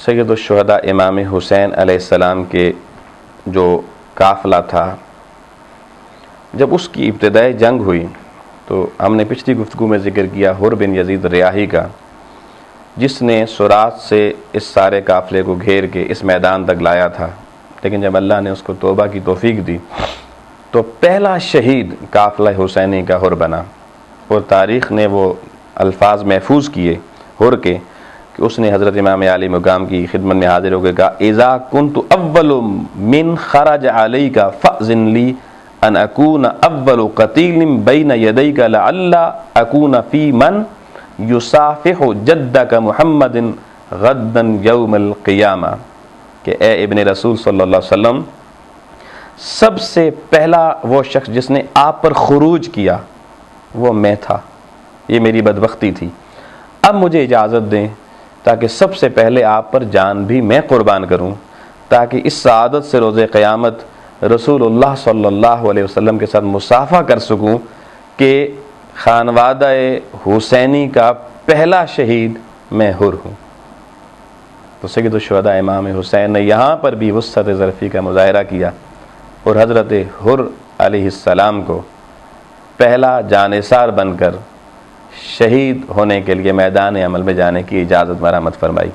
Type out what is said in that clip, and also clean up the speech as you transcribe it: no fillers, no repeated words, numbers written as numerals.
سید الشہداء امام حسین علیہ السلام کے جو قافلہ تھا، جب اس کی ابتدائی جنگ ہوئی تو ہم نے پچھلی گفتگو میں ذکر کیا حر بن یزید ریاحی کا، جس نے سرات سے اس سارے قافلے کو گھیر کے اس میدان تک لایا تھا، لیکن جب اللہ نے اس کو توبہ کی توفیق دی تو پہلا شہید قافلہ حسینی کا حر بنا، اور تاریخ نے وہ الفاظ محفوظ کیے حر کے کہ اس نے حضرت امام علی مقام کی خدمت میں حاضر ہو کے کہا اذا كنت اول من خرج علیک فاذن لی ان اکون اول قتیل بین یدیک لعل اکون فی من یصافح جدک محمد غدا یوم القیامہ، کہ اے ابن رسول صلی اللہ علیہ وسلم، سب سے پہلا وہ شخص جس نے آپ پر خروج کیا وہ میں تھا، یہ میری بدبختی تھی، اب مجھے اجازت دیں تاکہ سب سے پہلے آپ پر جان بھی میں قربان کروں، تاکہ اس سعادت سے روز قیامت رسول اللہ صلی اللہ علیہ وسلم کے ساتھ مصافحہ کر سکوں کہ خانوادہ حسینی کا پہلا شہید میں حر ہوں۔ تو سید الشہداء امام حسین نے یہاں پر بھی وسعت ظرفی کا مظاہرہ کیا اور حضرت حر علیہ السلام کو پہلا جانثار بن کر شہید ہونے کے لیے میدان عمل میں جانے کی اجازت مرحمت فرمائی۔